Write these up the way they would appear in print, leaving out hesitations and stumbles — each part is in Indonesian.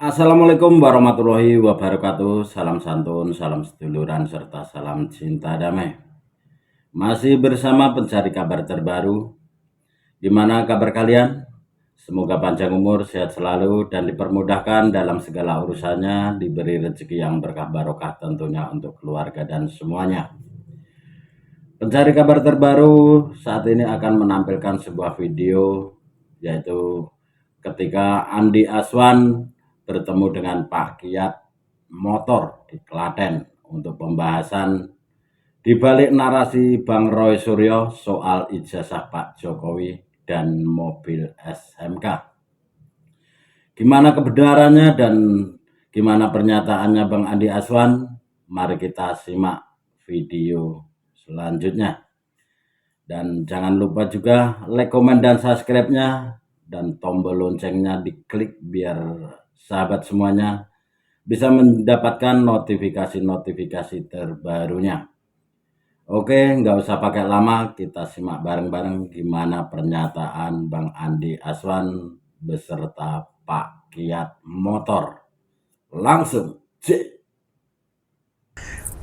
Assalamualaikum warahmatullahi wabarakatuh. Salam santun, salam seduluran, serta salam cinta damai. Masih bersama pencari kabar terbaru. Gimana kabar kalian? Semoga panjang umur, sehat selalu, dan dipermudahkan dalam segala urusannya, diberi rezeki yang berkah barokah tentunya untuk keluarga dan semuanya. Pencari kabar terbaru saat ini akan menampilkan sebuah video, yaitu ketika Andi Aswan bertemu dengan Pak Kiat Motor di Klaten untuk pembahasan di balik narasi Bang Roy Suryo soal ijazah Pak Jokowi dan mobil SMK. Gimana kebenarannya dan gimana pernyataannya Bang Andi Aswan? Mari kita simak video selanjutnya. Dan jangan lupa juga like, komen, dan subscribe-nya, dan tombol loncengnya diklik biar sahabat semuanya bisa mendapatkan notifikasi-notifikasi terbarunya. Oke, nggak usah pakai lama, kita simak bareng-bareng gimana pernyataan Bang Andi Aswan beserta Pak Kiat Motor. Langsung,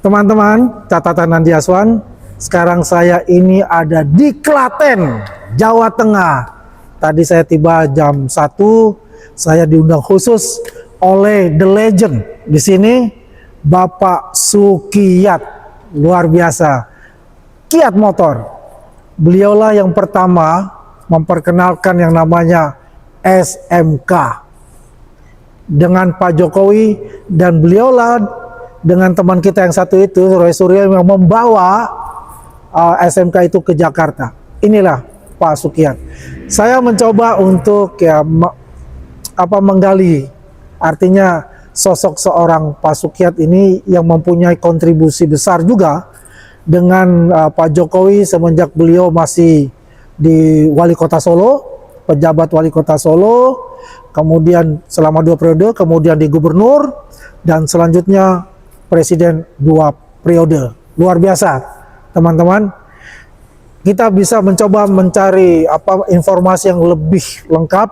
Teman-teman, catatan Andi Aswan, sekarang saya ini ada di Klaten, Jawa Tengah. Tadi saya tiba jam 1, saya diundang khusus oleh The Legend. Di sini Bapak Sukiyat, luar biasa. Kiat Motor. Beliaulah yang pertama memperkenalkan yang namanya SMK dengan Pak Jokowi, dan beliaulah dengan teman kita yang satu itu, Roy Suryo, yang membawa SMK itu ke Jakarta. Inilah Pak Sukiyat. Saya mencoba untuk menggali, artinya sosok seorang Pak Sukiyat ini yang mempunyai kontribusi besar juga dengan Pak Jokowi semenjak beliau masih di Wali Kota Solo, pejabat Wali Kota Solo, kemudian selama 2 periode, kemudian di Gubernur, dan selanjutnya Presiden 2 periode. Luar biasa, teman-teman. Kita bisa mencoba mencari informasi yang lebih lengkap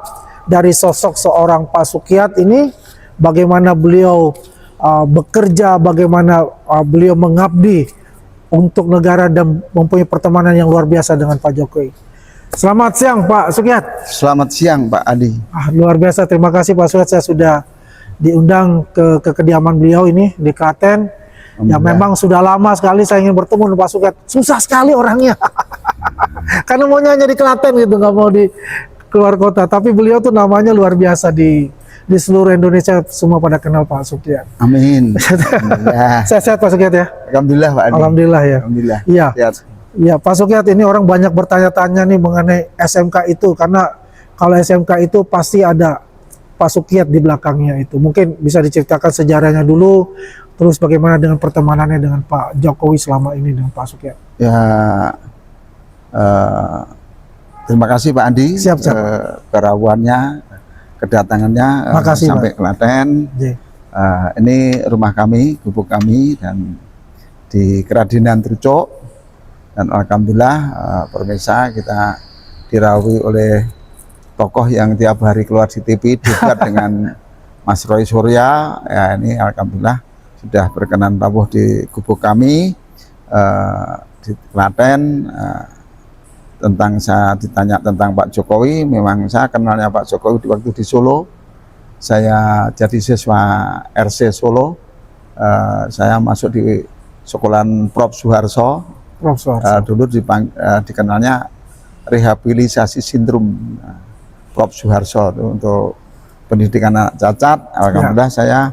dari sosok seorang Pak Sukiyat ini, bagaimana beliau bekerja, bagaimana beliau mengabdi untuk negara dan mempunyai pertemanan yang luar biasa dengan Pak Jokowi. Selamat siang Pak Sukiyat. Selamat siang Pak Adi. Luar biasa, terima kasih Pak Sukiyat, saya sudah diundang ke kediaman beliau ini di Klaten. Ya memang sudah lama sekali saya ingin bertemu dengan Pak Sukiyat. Susah sekali orangnya. Karena maunya hanya di Klaten gitu, nggak mau di keluar kota. Tapi beliau tuh namanya luar biasa di seluruh Indonesia, semua pada kenal Pak Sukiyat. Amin. Sehat-sehat Pak Sukiyat ya. Alhamdulillah Pak Adi. Alhamdulillah ya. Alhamdulillah. Iya. Sehat. Ya Pak Sukiyat, ini orang banyak bertanya-tanya nih mengenai SMK itu, karena kalau SMK itu pasti ada Pak Sukiyat di belakangnya itu. Mungkin bisa diceritakan sejarahnya dulu, terus bagaimana dengan pertemanannya dengan Pak Jokowi selama ini dengan Pak Sukiyat. Ya, terima kasih Pak Andi. Siap. Kerawannya, kedatangannya Makasih, sampai Pak. Klaten. Ini rumah kami, gubuk kami, dan di Keradenan Trucuk. Dan alhamdulillah pemirsa, kita dirawi oleh tokoh yang tiap hari keluar di TV dekat dengan Mas Roy Suryo. Ya, ini alhamdulillah sudah berkenan rawuh di gubuk kami di Klaten. Tentang saya ditanya tentang Pak Jokowi, memang saya kenalnya Pak Jokowi di waktu di Solo. Saya jadi siswa RC Solo. Saya masuk di sekolahan Prof Suharso. Dulu dikenalnya rehabilitasi sindrom Prof Suharso untuk pendidikan anak cacat. Alhamdulillah saya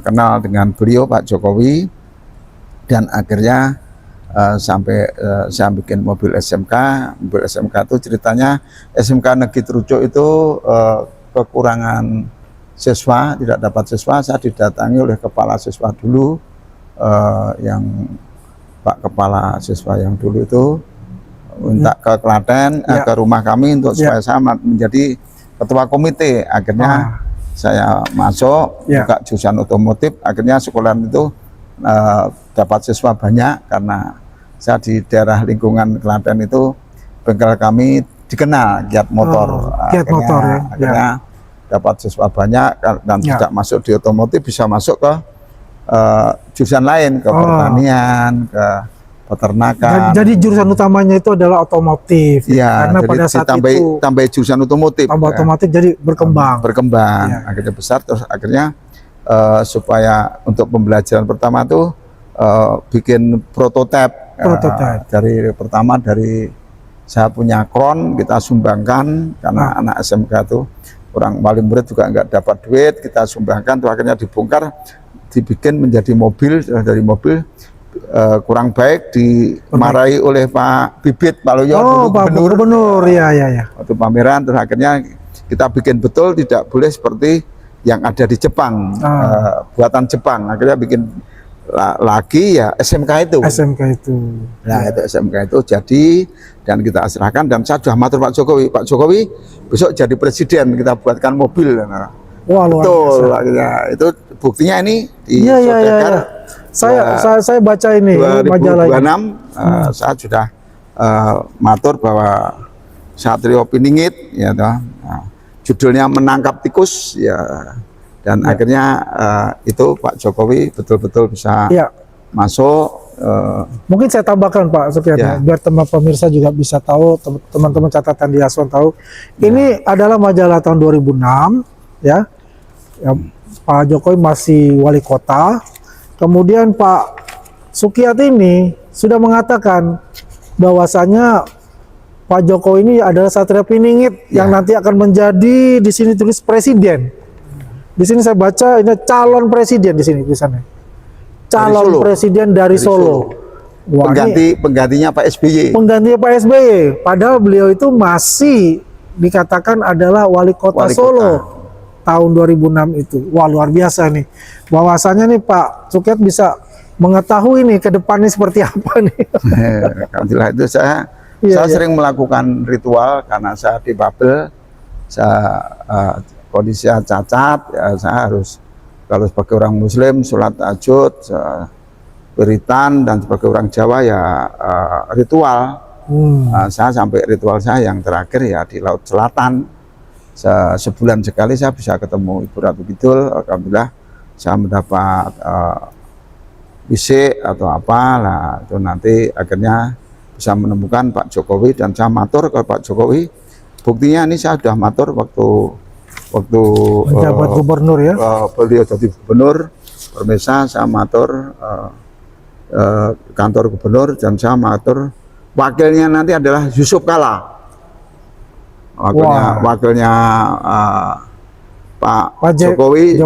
kenal dengan beliau Pak Jokowi, dan akhirnya sampai saya bikin mobil SMK. Mobil SMK itu ceritanya, SMK Negeri Trucuk itu kekurangan siswa, tidak dapat siswa. Saya didatangi oleh kepala siswa dulu, yang Pak Kepala Siswa yang dulu itu minta ke Klaten, ke rumah kami untuk supaya saya menjadi ketua komite. Akhirnya saya masuk, juga jurusan otomotif. Akhirnya sekolahan itu dapat siswa banyak, karena saya di daerah lingkungan Klaten itu bengkel kami dikenal Kiat Motor. Kiat Motor ya. Akhirnya dapat siswa banyak dan Ya. tidak masuk di otomotif bisa masuk ke jurusan lain, ke Oh. pertanian, ke peternakan. Jadi jurusan utamanya itu adalah otomotif. Iya, Karena jadi pada saat ditambah itu tambah jurusan otomotif. tambah ya. otomotif jadi berkembang. Berkembang, Iya. akhirnya besar, terus akhirnya supaya untuk pembelajaran pertama tuh bikin prototipe. Prototipe. Dari pertama dari saya punya kron, kita sumbangkan karena anak SMK tuh orang wali murid juga nggak dapat duit, kita sumbangkan, tuh akhirnya dibongkar, dibikin menjadi mobil. Dari mobil kurang baik dimarahi oleh Pak Bibit, Pak Loyo, Oh, dulu Pak Gubernur, ya. waktu pameran. Terus akhirnya kita bikin betul, tidak boleh seperti yang ada di Jepang, buatan Jepang. Akhirnya bikin lagi ya SMK itu. SMK itu. Nah, itu SMK itu jadi, dan kita serahkan, dan saya sudah matur Pak Jokowi besok jadi presiden, kita buatkan mobil. Nah, Wah, luar betul, biasa. akhirnya itu buktinya ini di Iya. Sodegar. Saya baca ini 2026 majalahnya. saya sudah matur bahwa Satrio Piningit ya toh, judulnya menangkap tikus ya, dan akhirnya itu Pak Jokowi betul-betul bisa Iya. masuk. Mungkin saya tambahkan Pak Sukiat, Ya. biar teman pemirsa juga bisa tahu, teman-teman catatan di Aswan tahu. Ini adalah majalah tahun 2006 ya. Pak Jokowi masih wali kota. Kemudian Pak Sukiat ini sudah mengatakan bahwasanya Pak Jokowi ini adalah Satrio Piningit yang nanti akan menjadi, di sini tulis presiden. Di sini saya baca ini calon presiden, di sini tulisannya. Calon Solo. presiden dari Solo. Wah, ini Penggantinya Pak SBY. penggantinya Pak SBY. Padahal beliau itu masih dikatakan adalah wali kota Wali Solo kota. tahun 2006 itu. Wah, luar biasa nih. Bahwasanya nih Pak Sukiat bisa mengetahui nih ke depannya seperti apa nih. Alhamdulillah itu saya Iya. sering melakukan ritual karena saya difabel, saya kondisi saya cacat, ya saya harus, kalau sebagai orang Muslim sholat tahajud, wiritan, dan sebagai orang Jawa ya ritual. Saya sampai ritual saya yang terakhir ya di Laut Selatan. Sebulan sekali saya bisa ketemu Ibu Ratu Kidul. Alhamdulillah saya mendapat bisik atau apa lah, itu nanti akhirnya bisa menemukan Pak Jokowi, dan saya matur ke Pak Jokowi. Buktinya ini saya sudah matur waktu Menjabat gubernur ya. beliau jadi gubernur Permesa, saya matur kantor gubernur, dan saya matur wakilnya nanti adalah Yusuf Kala. Wakilnya Pak Jokowi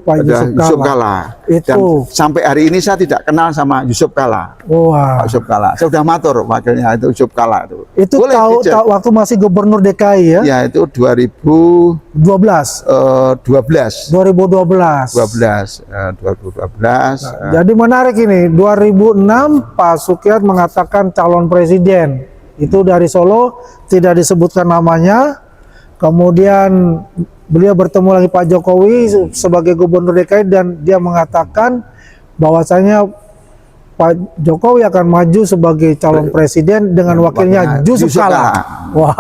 Pak adalah Yusuf Yusuf Kala. Kala. Dan Itu. sampai hari ini saya tidak kenal sama Yusuf Kala. Wah. Pak Yusuf Kala. Saya sudah matur wakilnya itu Yusuf Kala itu. Itu Boleh dicek. waktu masih gubernur DKI ya? Ya, itu 2012. 2012. 2012. Jadi menarik ini, 2006 Pak Sukiat mengatakan calon presiden. Itu dari Solo, tidak disebutkan namanya. Kemudian beliau bertemu lagi Pak Jokowi sebagai gubernur DKI, dan dia mengatakan bahwasanya Pak Jokowi akan maju sebagai calon presiden dengan wakilnya Yusuf Kala. Wah.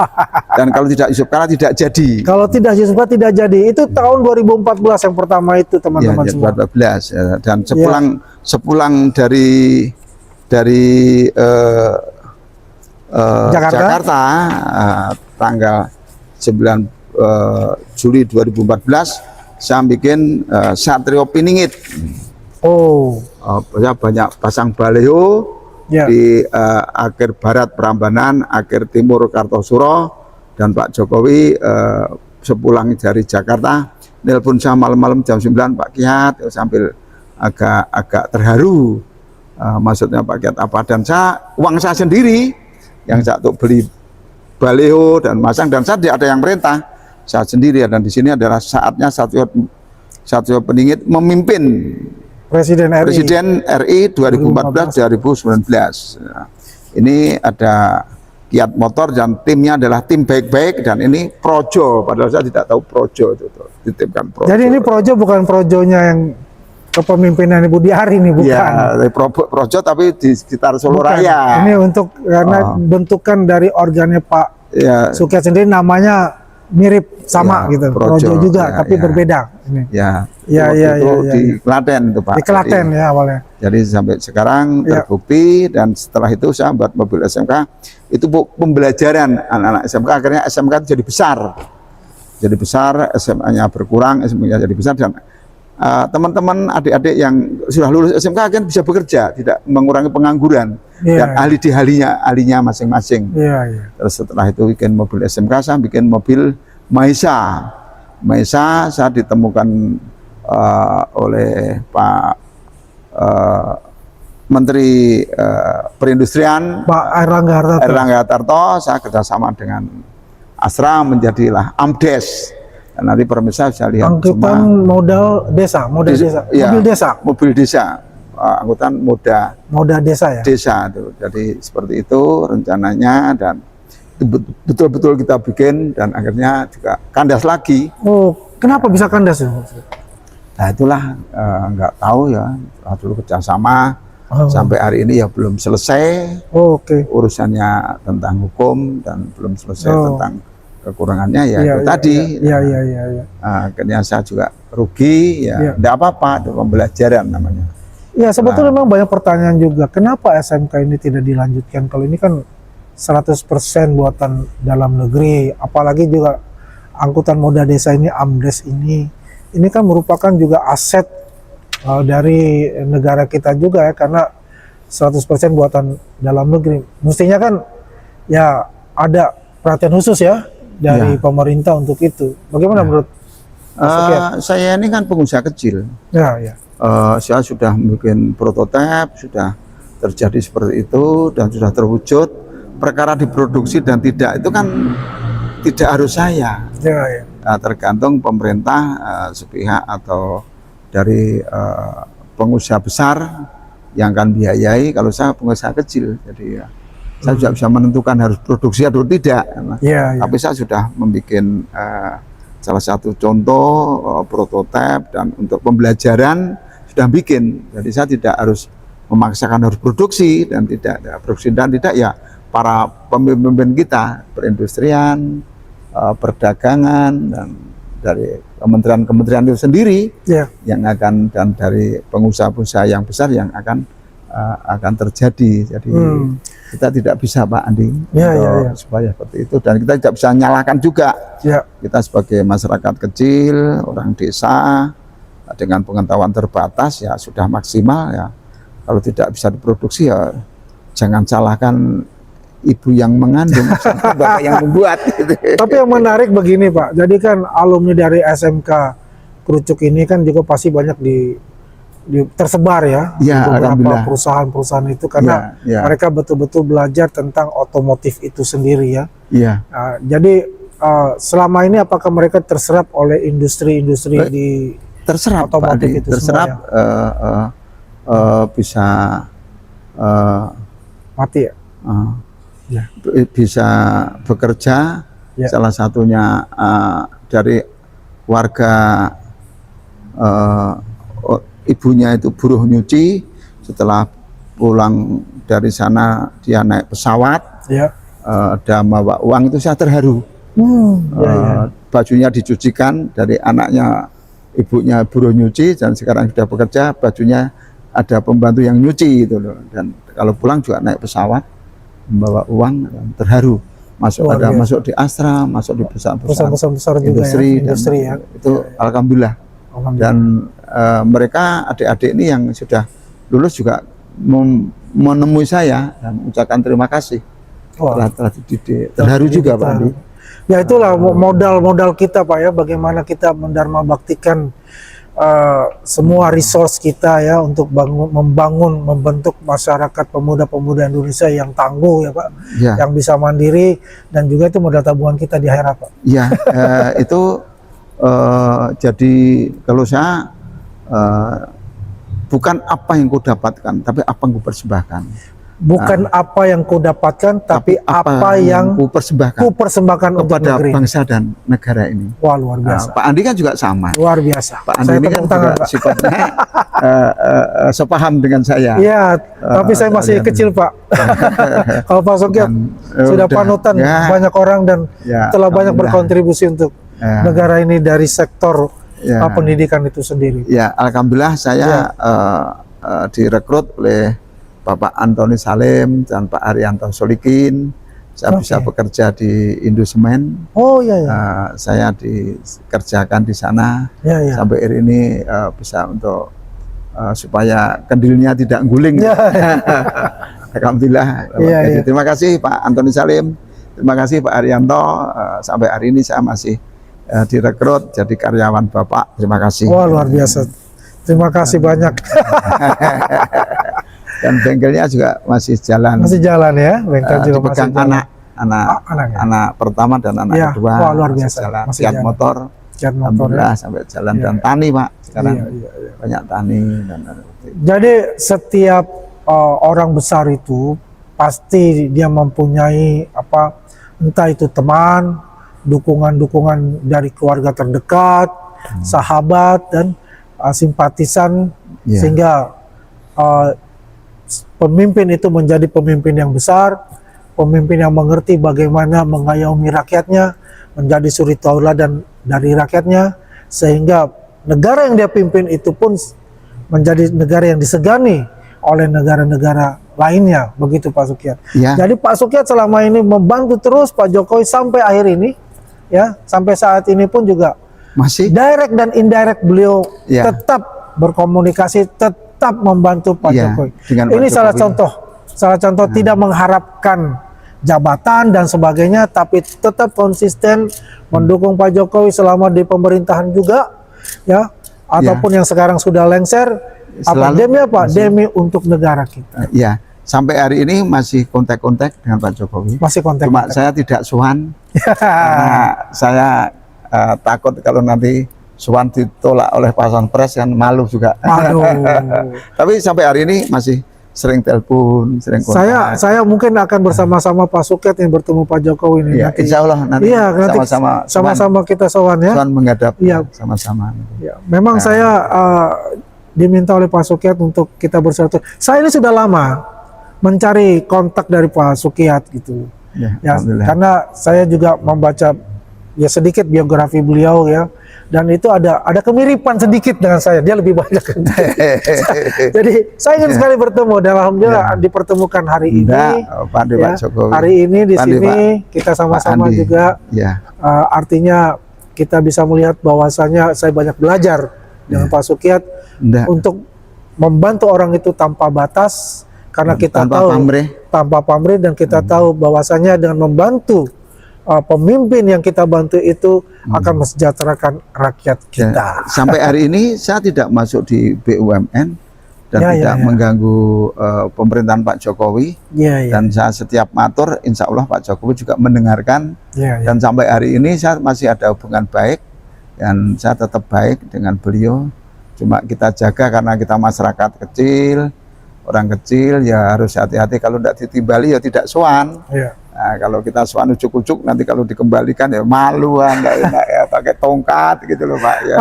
Dan kalau tidak Yusuf Kala tidak jadi. Kalau tidak Yusuf Kala tidak jadi. Itu tahun 2014 yang pertama itu teman-teman Ya, semua. 2014. Ya. Dan sepulang dari Jakarta tanggal 9 Juli 2014 saya bikin Satrio Piningit. Saya banyak pasang baliho di akhir barat Prambanan, akhir timur Kartosuro, dan Pak Jokowi sepulang dari Jakarta nelpon saya malam-malam jam 9, Pak Kiat, sambil agak terharu. Maksudnya Pak Kiat apa? Dan uang saya sendiri yang saya untuk beli baliho dan masang, dan saya tidak ada yang perintah, saya sendiri. Dan di sini adalah saatnya Satrio Piningit memimpin Presiden RI 2014-2019. Ini ada Kiat Motor, dan timnya adalah tim baik-baik, dan ini projo, padahal saya tidak tahu projo itu dititipkan projo. Jadi ini projo bukan projonya yang kepemimpinan Ibu Diari nih, bukan? Ya, projo tapi di sekitar Solo Raya. Ini untuk karena bentukan dari organnya Pak Sukiat sendiri namanya mirip sama Ya, gitu, Projo, Projo juga, ya, tapi ya. berbeda. Ini. Ya, Ya, waktu ya, itu ya, ya, di ya. Klaten itu Pak. Di Klaten ya awalnya. Jadi sampai sekarang Ya. terbukti, dan setelah itu saya buat mobil SMK, itu pembelajaran anak-anak SMK, akhirnya SMK itu jadi besar, SMA-nya berkurang, SMA-nya jadi besar, dan teman-teman adik-adik yang sudah lulus SMK kan bisa bekerja, tidak mengurangi pengangguran, Ya, dan ahli di ahlinya masing-masing. Iya, iya. Terus setelah itu bikin mobil SMK, saya bikin mobil Maisa. Maisa saya ditemukan oleh Pak Menteri Perindustrian Pak Airlangga Hartarto. Erlangga Hartarto. Saya kerjasama dengan Astra, menjadilah AMDES. Dan nanti pemirsa bisa lihat Angkutan modal desa, modal desa, ya, mobil desa, mobil desa, angkutan moda desa ya. desa itu. Jadi seperti itu rencananya, dan betul-betul kita bikin, dan akhirnya juga kandas lagi. Oh, kenapa bisa kandas ya? Nah itulah nggak tahu ya, dulu kerjasama sampai hari ini ya belum selesai. Oh, oke. Urusannya tentang hukum, dan belum selesai tentang kekurangannya ya, Iya, itu iya, tadi. Iya, iya, iya, iya. Akhirnya saya juga rugi ya, Iya. enggak apa-apa, itu pembelajaran namanya. Ya, sebetulnya memang banyak pertanyaan juga. Kenapa SMK ini tidak dilanjutkan? Kalau ini kan 100% buatan dalam negeri, apalagi juga angkutan moda desa ini, AMDES ini kan merupakan juga aset dari negara kita juga ya, karena 100% buatan dalam negeri. Mestinya kan ya ada perhatian khusus ya dari pemerintah untuk itu. Bagaimana menurut Mas Sofian? Saya ini kan pengusaha kecil. Ya, ya. Saya sudah bikin prototipe, sudah terjadi seperti itu, dan sudah terwujud. Perkara diproduksi dan tidak, itu kan tidak harus saya. Ya, ya. Tergantung pemerintah sepihak atau dari pengusaha besar yang akan biayai. Kalau saya pengusaha kecil, jadi ya saya juga bisa menentukan harus produksi atau tidak. Ya, ya. Tapi saya sudah membuat salah satu contoh prototipe, dan untuk pembelajaran sudah bikin. Jadi saya tidak harus memaksakan harus produksi, dan tidak produksi dan tidak ya para pemimpin kita, perindustrian, perdagangan, dan dari kementerian-kementerian itu sendiri yang akan, dan dari pengusaha-pengusaha yang besar yang akan terjadi. Jadi kita tidak bisa Pak Andi supaya seperti itu, dan kita tidak bisa nyalakan juga. Kita sebagai masyarakat kecil, orang desa dengan pengetahuan terbatas ya sudah maksimal ya. Kalau tidak bisa diproduksi ya jangan salahkan ibu yang mengandung, bapak yang membuat. Gitu. Tapi yang menarik begini Pak, jadi kan alumni dari SMK Krucuk ini kan juga pasti banyak tersebar ya di beberapa perusahaan-perusahaan itu, karena mereka betul-betul belajar tentang otomotif itu sendiri ya. Jadi selama ini apakah mereka terserap oleh industri-industri di otomotif itu terserap semua ya? Bisa mati ya? Bisa bekerja, salah satunya dari warga ibunya itu buruh nyuci, setelah pulang dari sana dia naik pesawat, ada bawa uang, itu saya terharu. Bajunya dicucikan dari anaknya, ibunya buruh nyuci, dan sekarang sudah bekerja, bajunya ada pembantu yang nyuci itu loh. Dan kalau pulang juga naik pesawat, membawa uang, dan terharu. Masuk di Astra, masuk di perusahaan-perusahaan besar industri, ya, itu alhamdulillah. Dan mereka adik-adik ini yang sudah lulus juga menemui saya dan mengucapkan terima kasih telah dididik. Terharu juga Pak Andi. Ya itulah modal kita Pak ya, bagaimana kita mendharmabaktikan semua resource kita ya untuk membentuk masyarakat pemuda-pemuda Indonesia yang tangguh ya Pak, yang bisa mandiri, dan juga itu modal tabungan kita di akhirat Pak. Iya, itu jadi kalau saya bukan apa yang kau dapatkan, tapi apa yang kau persembahkan. Bukan apa yang kau dapatkan, tapi apa yang ku persembahkan untuk kepada negeri. bangsa dan negara ini. Wah, luar biasa. Pak Andi kan juga sama. Luar biasa. Pak Andi Saya ini kan tepuk tangan, juga Pak. sifatnya sepaham dengan saya. Iya, tapi saya masih kecil, Pak. Kalau Pak Sukyat sudah udah. panutan Ya. banyak orang dan Ya, telah banyak alhamdulillah. berkontribusi untuk Ya. negara ini dari sektor Ya. pendidikan itu sendiri. Ya, alhamdulillah saya direkrut oleh Bapak Antoni Salim dan Pak Arianto Solikin. Saya bisa bekerja di Indosemen. Oh iya, iya. Saya dikerjakan di sana Ya, ya. sampai hari ini bisa untuk supaya kendilnya tidak guling. Ya, Alhamdulillah. Iya, Jadi, iya. terima kasih Pak Antoni Salim, terima kasih Pak Arianto. Sampai hari ini saya masih direkrut jadi karyawan Bapak. Terima kasih. Wah, luar biasa. Terima kasih banyak. Dan bengkelnya juga masih jalan. Masih jalan ya, bengkel juga masih Dipegang jalan. anak ya? anak pertama dan anak Ya, kedua. wah, luar masih biasa. jalan. Masih Fiat jalan. motor. Fiat motor, Alhamdulillah ya. sampai jalan Iya. dan tani Pak. Sekarang Iya, iya, iya. banyak tani dan Jadi setiap orang besar itu pasti dia mempunyai entah itu teman, dukungan-dukungan dari keluarga terdekat, sahabat dan simpatisan, Iya. sehingga pemimpin itu menjadi pemimpin yang besar, pemimpin yang mengerti bagaimana mengayomi rakyatnya, menjadi suri tauladan dari rakyatnya, sehingga negara yang dia pimpin itu pun menjadi negara yang disegani oleh negara-negara lainnya, begitu Pak Sukyat. Ya. Jadi Pak Sukyat selama ini membantu terus Pak Jokowi sampai akhir ini, ya, sampai saat ini pun juga masih direct dan indirect beliau Ya. tetap berkomunikasi, tetap membantu Pak Ya, Jokowi. dengan Pak Ini salah Jokowi. contoh tidak mengharapkan jabatan dan sebagainya, tapi tetap konsisten mendukung Pak Jokowi selama di pemerintahan juga, ya, ataupun yang sekarang sudah lengser. Selalu Demi apa? masih- Demi untuk negara kita. ya sampai hari ini masih kontak-kontak dengan Pak Jokowi. Masih kontak. Cuma saya tidak suan karena saya takut kalau nanti suan ditolak oleh pasan pres kan malu juga. Aduh. Tapi sampai hari ini masih sering telepon, sering kontak. Saya mungkin akan bersama-sama Pak Sukyat yang bertemu Pak Jokowi ini Ya, nanti. insya Allah nanti Iya, nanti sama-sama kita sowan ya. Suan menghadap Iya. sama-sama. Ya, memang saya diminta oleh Pak Sukyat untuk kita bersatu. Saya ini sudah lama mencari kontak dari Pak Sukyat gitu. Ya, Ya, alhamdulillah. karena saya juga membaca ya sedikit biografi beliau ya, dan itu ada kemiripan sedikit dengan saya. Dia lebih banyak. Jadi saya ingin sekali bertemu dan alhamdulillah dipertemukan hari ini. Pandai Ya, Pak Jokowi. hari ini di Pandai, sini Pak. kita sama-sama Pak Andi. juga Ya, artinya kita bisa melihat bahwasanya saya banyak belajar dengan Pak Sukyat enggak. untuk membantu orang itu tanpa batas, karena kita Tanpa tahu pamrih. tanpa pamrih, dan kita tahu bahwasanya dengan membantu pemimpin yang kita bantu itu akan mensejahterakan rakyat kita. Ya, sampai hari ini saya tidak masuk di BUMN dan Ya, tidak ya. mengganggu pemerintahan Pak Jokowi. Iya, iya. Dan saya setiap matur, insya Allah Pak Jokowi juga mendengarkan. Iya, iya. Dan sampai hari ini saya masih ada hubungan baik dan saya tetap baik dengan beliau. Cuma kita jaga karena kita masyarakat kecil, orang kecil ya harus hati-hati, kalau tidak ditimbali ya tidak sowan. Iya. Nah, kalau kita sowan ujuk-ujuk nanti kalau dikembalikan ya malu, nggak enak ya pakai tongkat gitu loh Pak. Ya.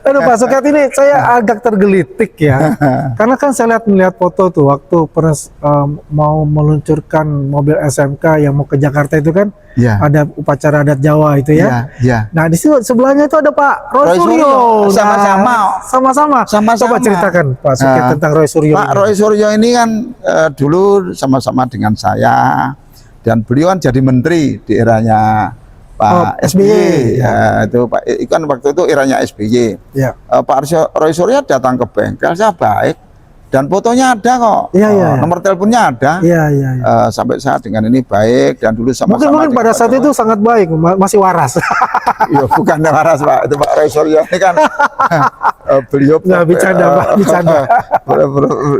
Aduh Pak Sukyat, ini saya agak tergelitik ya, karena kan saya melihat foto tuh waktu pernah mau meluncurkan mobil SMK yang mau ke Jakarta itu kan, Ya. ada upacara adat Jawa itu ya. Ya, ya. Nah di situ sebelahnya itu ada Pak Roy Roy Suryo. Suryo. Nah, sama-sama. Sama-sama. Coba ceritakan Pak Sukyat tentang Roy Suryo. Pak ini. Roy Suryo ini kan dulu sama-sama dengan saya, dan beliau kan jadi menteri di eranya Pak SBY. Ya, itu Pak, itu kan waktu itu eranya SBY. Ya. Pak Roy Suryo datang ke bengkel, saya baik, dan fotonya ada kok. Iya, iya, iya. Nomor teleponnya ada. Iya, iya, iya. Sampai saat dengan ini baik, dan dulu sama-sama. Mungkin pada saat itu sangat baik, masih waras. Ya bukan waras Pak, itu Pak Roy Suryo ini kan beliau Nggak bercanda, Pak, bercanda.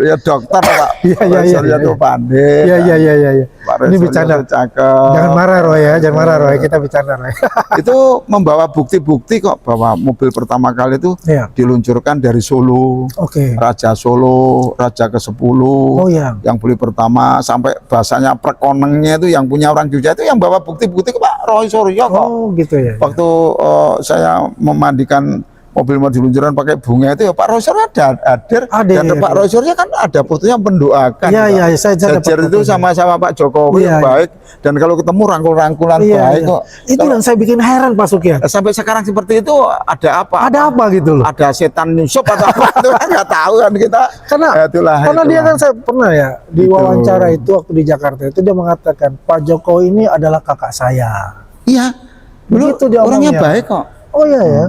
Ya dokter Pak. Iya, iya, iya, Surya itu iya. pandai. Iya, iya, iya, iya. Pak Ini Surya bercanda. itu cakep. Jangan marah Roy ya, jangan marah Roy, kita bercanda Roy. Itu membawa bukti-bukti kok bahwa mobil pertama kali itu Iya. diluncurkan dari Solo. Oke. Raja Solo, Raja ke-10. Oh iya. Yang beli pertama sampai bahasanya perkonengnya itu yang punya orang Jogja itu yang bawa bukti-bukti ke Pak Roy Suryo kok. Oh gitu ya. Waktu saya memandikan mobil mau diluncurkan pakai bunga itu ya Pak Roy Suryo hadir. Dan Pak Roy Suryo kan ada fotonya mendoakan. Iya, iya, saya dapat Sejar itu fotonya. sama-sama Pak Jokowi Iya, baik. Dan kalau ketemu rangkul-rangkulan baik kok. Itu yang saya bikin heran Pak Sukiat. Sampai sekarang seperti itu ada apa? Ada apa gitu loh? Ada setan nyusup atau apa itu kan nggak tahu kan kita. Karena Itulah. dia kan, saya pernah ya di wawancara itu waktu di Jakarta itu dia mengatakan Pak Jokowi ini adalah kakak saya. Iya. Begitu dia orangnya omongnya. baik kok. Oh iya ya.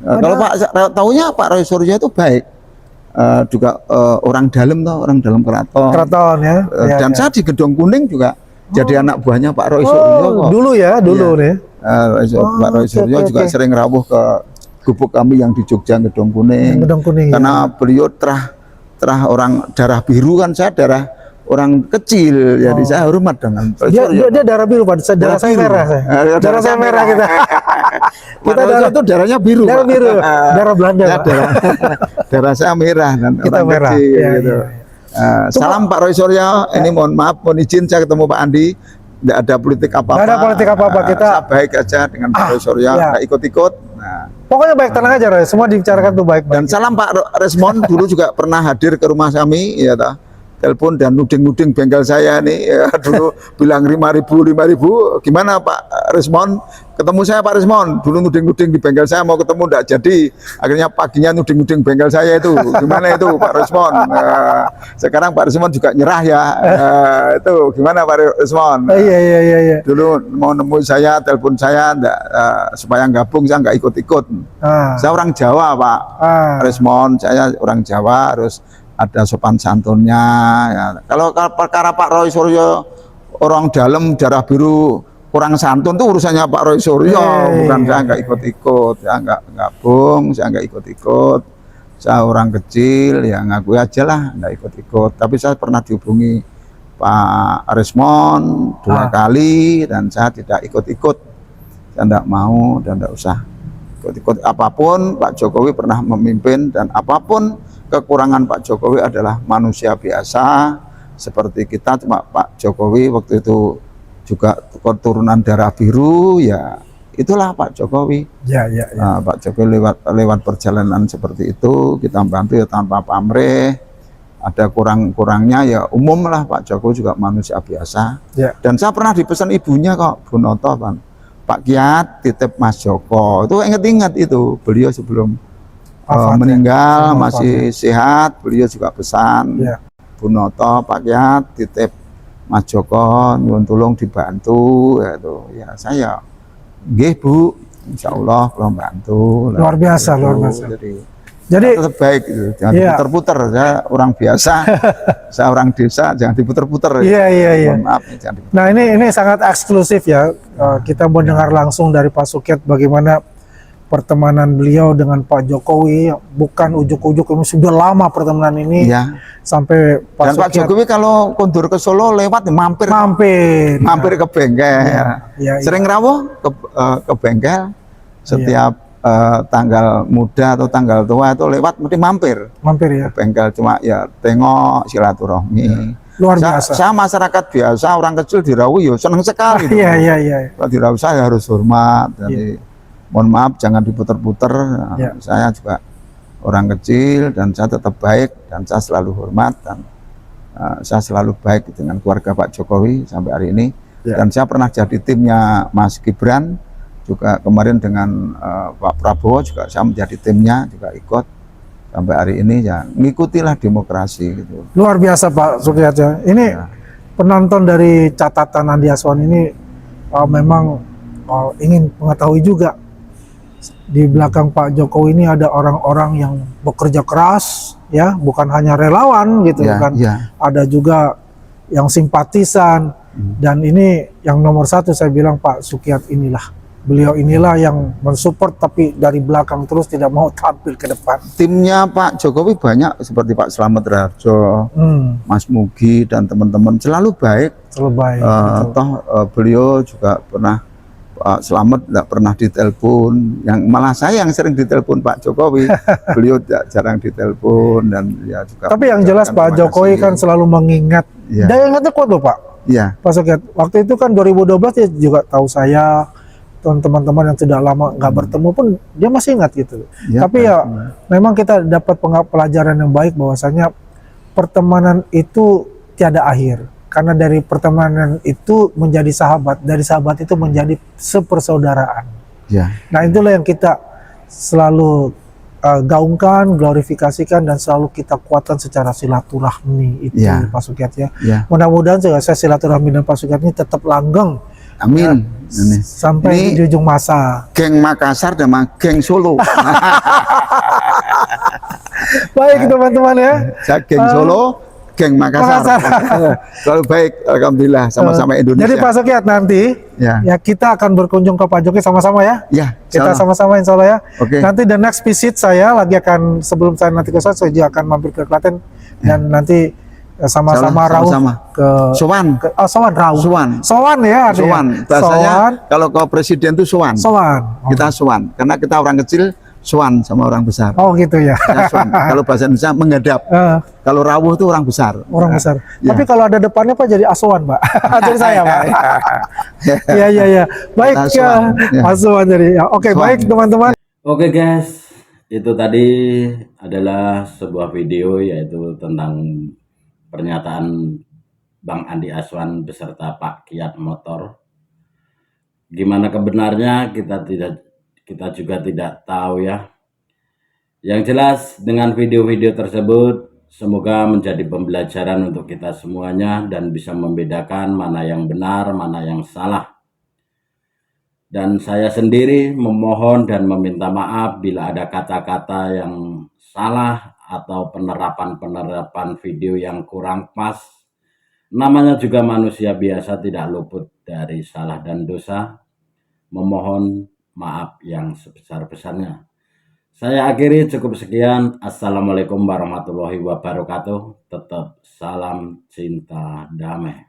Kalau Pak taunya Pak Roy Suryo itu baik. Juga orang dalam keraton. Keraton ya. Dan saya di Gedung Kuning juga jadi anak buahnya Pak Roy Suryo kok. Dulu ya, dulu nih. Pak Roy Suryo juga sering rawuh ke gubuk kami yang di Jogja Gedung Kuning. Gedung Kuning. Karena beliau terah orang darah biru kan, saya darah orang kecil, jadi saya hormat dengan Roy Suryo. Dia darah biru Pak, darah saya merah saya. Darah saya merah kita. Kita darah itu darahnya biru. Darah biru, darah Belanda. Ya, darah saya merah dan kita orang merah. kecil, Ya, gitu. ya. Salam Pak Roy Suryo. Ini mohon maaf, mohon izin saya ketemu Pak Andi. Tidak ada politik apa-apa. Nggak ada politik apa-apa, kita saya baik aja dengan Pak Roy Suryo, nggak ikut-ikut. Nah, pokoknya baik, tenang aja Roy. Semua dibicarakan tuh baik-baik. dan salam Pak Resmon, dulu juga pernah hadir ke rumah kami, ya toh. Telepon dan nuding-nuding bengkel saya nih, ya, dulu bilang 5.000, gimana Pak Resmon? Ketemu saya Pak Resmon, dulu nuding-nuding di bengkel saya mau ketemu enggak jadi, akhirnya paginya nuding-nuding bengkel saya itu, gimana itu Pak Resmon? Sekarang Pak Resmon juga nyerah ya, itu gimana Pak Resmon? Iya. Dulu mau nemui saya, telepon saya enggak, supaya gabung, saya nggak ikut-ikut. Saya orang Jawa Pak Resmon, saya orang Jawa, harus ada sopan santunnya ya. Kalau perkara Pak Roy Suryo orang dalam darah biru kurang santun tuh urusannya Pak Roy Suryo, bukan saya nggak ikut-ikut, saya nggak gabung, saya nggak ikut-ikut, saya orang kecil ya ngaku aja lah nggak ikut-ikut. Tapi saya pernah dihubungi Pak Resmon 2 kali dan saya tidak ikut-ikut, saya nggak mau dan nggak usah ikut-ikut apapun. Pak Jokowi pernah memimpin dan apapun kekurangan Pak Jokowi adalah manusia biasa seperti kita, cuma Pak Jokowi waktu itu juga keturunan darah biru ya, itulah Pak Jokowi. Ya. Pak Jokowi lewat perjalanan seperti itu kita bantu ya tanpa pamrih, ada kurang-kurangnya ya umum lah. Pak Jokowi juga manusia biasa ya. Dan saya pernah dipesan ibunya kok, Bu Noto, Pak Kiat titip Mas Joko, itu inget-inget itu beliau sebelum meninggal masih sehat, beliau juga pesan Bu Noto, Pak Kiat titip Mas Joko nyuwun tulung dibantu ya itu ya. Saya nggih Bu, insya Allah kalau bantu. Luar biasa, luar biasa. Jadi tetap baik gitu. Jangan diputer-puter, saya orang biasa. Saya orang desa, jangan diputer-puter. Iya. Maaf, jangan diputer. Nah ini sangat eksklusif ya. Kita mendengar langsung dari Pak Sukiat bagaimana pertemanan beliau dengan Pak Jokowi, bukan ujuk-ujuk, ini sudah lama pertemanan ini sampai Pak Pak Jokowi kalau kundur ke Solo lewat mampir ke bengkel. Sering rawuh ke bengkel setiap tanggal muda atau tanggal tua itu lewat mesti mampir ya ke bengkel, cuma ya tengok silaturahmi. Luar biasa. Saya masyarakat biasa, orang kecil dirawuh ya senang sekali. Iya. Kalau dirawuh saya harus hormat. Jadi mohon maaf jangan diputer-puter. Saya juga orang kecil dan saya tetap baik dan saya selalu hormat dan saya selalu baik dengan keluarga Pak Jokowi sampai hari ini. Dan saya pernah jadi timnya Mas Gibran juga kemarin dengan Pak Prabowo, juga saya menjadi timnya, juga ikut sampai hari ini ya. Ngikutilah demokrasi gitu. Luar biasa Pak Sukiat ya. Ini penonton dari catatan Andi Aswan ini memang ingin mengetahui juga di belakang Pak Jokowi ini ada orang-orang yang bekerja keras ya, bukan hanya relawan gitu kan. Ada juga yang simpatisan dan ini yang nomor satu saya bilang Pak Sukiat inilah beliau inilah yang mensupport tapi dari belakang terus tidak mau tampil ke depan. Timnya Pak Jokowi banyak seperti Pak Slamet Raharjo, Mas Mugi dan teman-teman selalu baik. Selalu baik. Beliau juga pernah, Pak Slamet tidak pernah ditelepon, yang malah saya yang sering ditelepon Pak Jokowi, beliau jarang ditelepon dan ya juga. Tapi yang jelas Pak Jokowi kan selalu mengingat, daya ingatnya kuat loh Pak. Iya. Pak Sukyat, waktu itu kan 2012 dia juga tahu saya, teman-teman yang sudah lama nggak bertemu pun dia masih ingat gitu. Ya, tapi ya memang kita dapat pelajaran yang baik bahwasanya pertemanan itu tiada akhir. Karena dari pertemanan itu menjadi sahabat, dari sahabat itu menjadi sepersaudaraan. Ya. Nah itulah yang kita selalu gaungkan, glorifikasikan dan selalu kita kuatkan secara silaturahmi itu Pak Sukyat ya. Mudah-mudahan juga saya silaturahmi dan Pak Sukyat ini tetap langgeng. Amin. Sampai di ujung masa. Geng Makassar dan geng Solo. Baik teman-teman ya. Saya geng Solo, geng Makassar. Selalu baik, alhamdulillah, sama-sama Indonesia. Jadi Pak Sukyat nanti ya kita akan berkunjung ke Pak Jokowi sama-sama ya. Ya. Kita sama-sama insya Allah ya. Okay. Nanti the next visit saya lagi akan, sebelum saya nanti ke sana, saya juga akan mampir ke Klaten dan nanti sama-sama rawuh ke Sowan. Sowan ya. Sowan. Bahasanya kalau ke presiden itu sowan. Kita sowan, karena kita orang kecil sowan sama orang besar. Oh gitu ya. Kalau bahasa Indonesia menghadap. Kalau rawuh itu orang besar. Orang besar. Tapi kalau ada depannya Pak jadi Aswan Pak. Jadi saya Pak. Iya. Baik ya. Aswan jadi. Oke, baik teman-teman. Oke guys, itu tadi adalah sebuah video yaitu tentang pernyataan Bang Andi Aswan beserta Pak Kiat Motor. Gimana kebenarnya kita juga tidak tahu ya. Yang jelas dengan video-video tersebut semoga menjadi pembelajaran untuk kita semuanya dan bisa membedakan mana yang benar, mana yang salah. Dan saya sendiri memohon dan meminta maaf bila ada kata-kata yang salah atau penerapan video yang kurang pas. Namanya juga manusia biasa, tidak luput dari salah dan dosa. Memohon maaf yang sebesar-besarnya. Saya akhiri cukup sekian. Assalamualaikum warahmatullahi wabarakatuh. Tetap salam cinta damai.